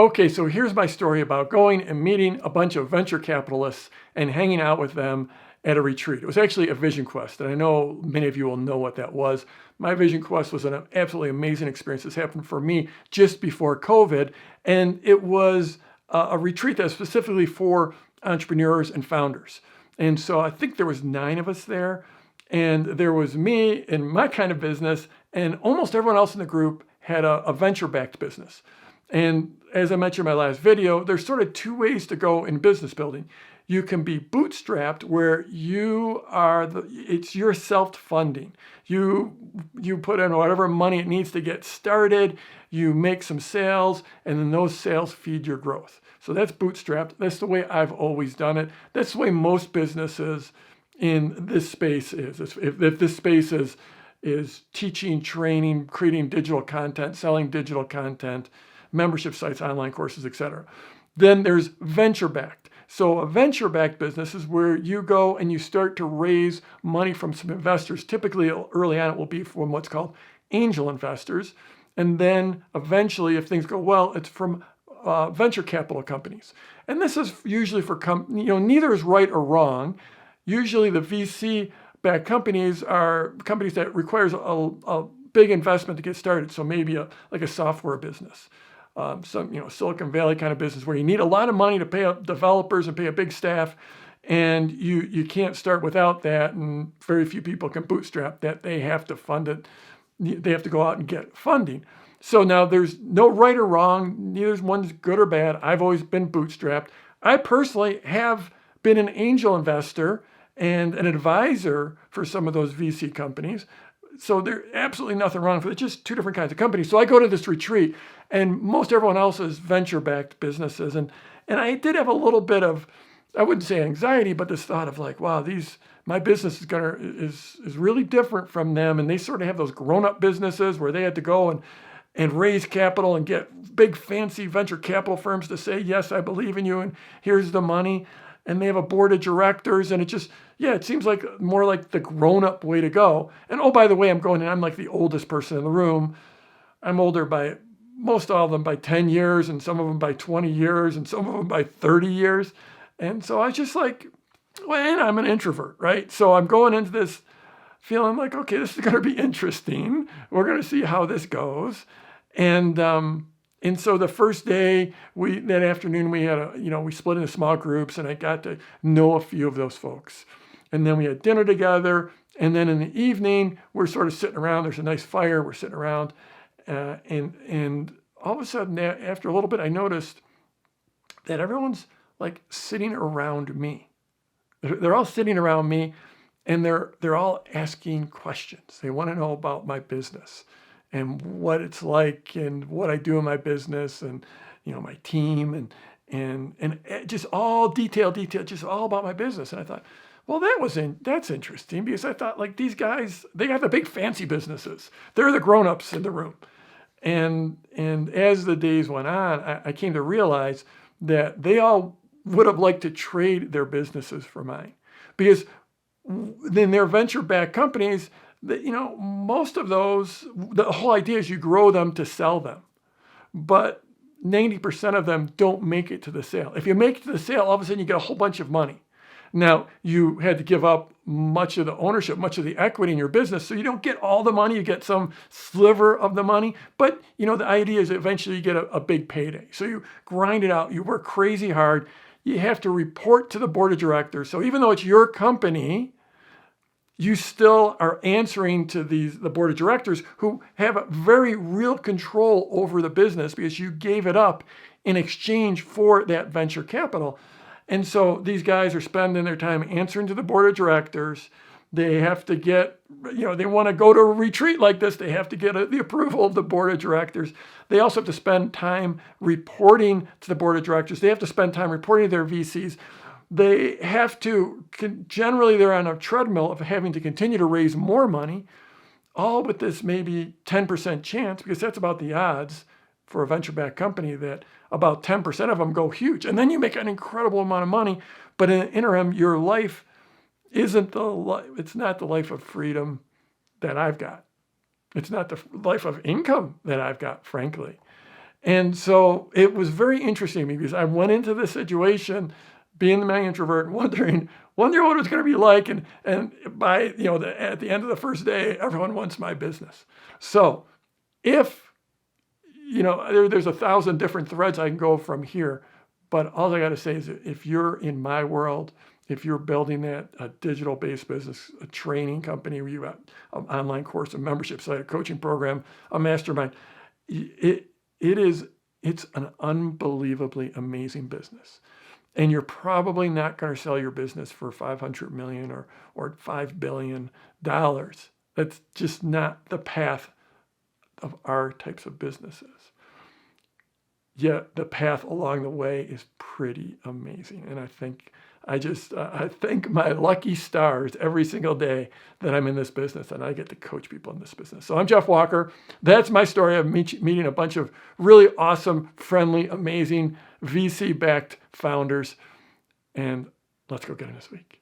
Okay, so here's my story about going and meeting a bunch of venture capitalists and hanging out with them at a retreat. It was actually a vision quest, and I know many of you will know what that was. My vision quest was an absolutely amazing experience. This happened for me just before COVID, and it was a retreat that's specifically for entrepreneurs and founders. And so I think there was 9 of us there, and there was me in my kind of business, and almost everyone else in the group had a venture-backed business. And as I mentioned in my last video, there's sort of 2 ways to go in business building. You can be bootstrapped, where it's your self-funding. You put in whatever money it needs to get started, you make some sales, and then those sales feed your growth. So that's bootstrapped. That's the way I've always done it. That's the way most businesses in this space is. If this space is teaching, training, creating digital content, selling digital content, membership sites, online courses, etc. Then there's venture-backed. So a venture-backed business is where you go and you start to raise money from some investors. Typically, early on, it will be from what's called angel investors. And then eventually, if things go well, it's from venture capital companies. And this is usually for, neither is right or wrong. Usually the VC-backed companies are companies that requires a big investment to get started. So maybe like a software business. Some Silicon Valley kind of business where you need a lot of money to pay up developers and pay a big staff, and you can't start without that, and very few people can bootstrap that. They have to fund it. They have to go out and get funding. So now there's no right or wrong. Neither one's good or bad. I've always been bootstrapped. I personally have been an angel investor and an advisor for some of those VC companies. So there's absolutely nothing wrong with it, just 2 different kinds of companies. So I go to this retreat, and most everyone else is venture-backed businesses. And I did have a little bit of, I wouldn't say anxiety, but this thought of like, wow, my business is really different from them. And they sort of have those grown-up businesses where they had to go and raise capital and get big fancy venture capital firms to say, yes, I believe in you, and here's the money. And they have a board of directors, and it seems like more like the grown-up way to go. And oh, by the way, I'm like the oldest person in the room. I'm older by most all of them by 10 years, and some of them by 20 years, and some of them by 30 years. And so I was just like, well, I'm an introvert, right? So I'm going into this feeling like, okay, this is going to be interesting. We're going to see how this goes. And so the first day, that afternoon, we had we split into small groups, and I got to know a few of those folks. And then we had dinner together. And then in the evening, we're sort of sitting around. There's a nice fire. We're sitting around. And all of a sudden, after a little bit, I noticed that everyone's like sitting around me. They're all sitting around me, and they're all asking questions. They want to know about my business and what it's like and what I do in my business, and my team, and just all detail, just all about my business. And I thought, well, that's interesting, because I thought, like, these guys, they got the big fancy businesses. They're the grown-ups in the room. And as the days went on, I came to realize that they all would have liked to trade their businesses for mine, because in their venture-backed companies, most of those, the whole idea is you grow them to sell them, but 90% of them don't make it to the sale. If you make it to the sale, all of a sudden you get a whole bunch of money. Now, you had to give up much of the ownership, much of the equity in your business, so you don't get all the money. You get some sliver of the money, but the idea is eventually you get a big payday. So you grind it out. You work crazy hard. You have to report to the board of directors. So even though it's your company, you still are answering to the board of directors, who have a very real control over the business, because you gave it up in exchange for that venture capital. And so these guys are spending their time answering to the board of directors. They have to get, they want to go to a retreat like this. They have to get the approval of the board of directors. They also have to spend time reporting to the board of directors. They have to spend time reporting to their VCs. They have to, generally they're on a treadmill of having to continue to raise more money, all with this maybe 10% chance, because that's about the odds for a venture-backed company, that about 10% of them go huge. And then you make an incredible amount of money, but in the interim, your life it's not the life of freedom that I've got. It's not the life of income that I've got, frankly. And so it was very interesting because I went into this situation being the mega introvert and wondering what it was going to be like. And by, at the end of the first day, everyone wants my business. So if, there's 1,000 different threads I can go from here, but all I got to say is that if you're in my world, if you're building a digital-based business, a training company where you have an online course, a membership site, a coaching program, a mastermind, it's an unbelievably amazing business. And you're probably not going to sell your business for $500 million or $5 billion. That's just not the path of our types of businesses. Yet the path along the way is pretty amazing. And I thank my lucky stars every single day that I'm in this business and I get to coach people in this business. So I'm Jeff Walker. That's my story of meeting a bunch of really awesome, friendly, amazing VC-backed founders. And let's go get them this week.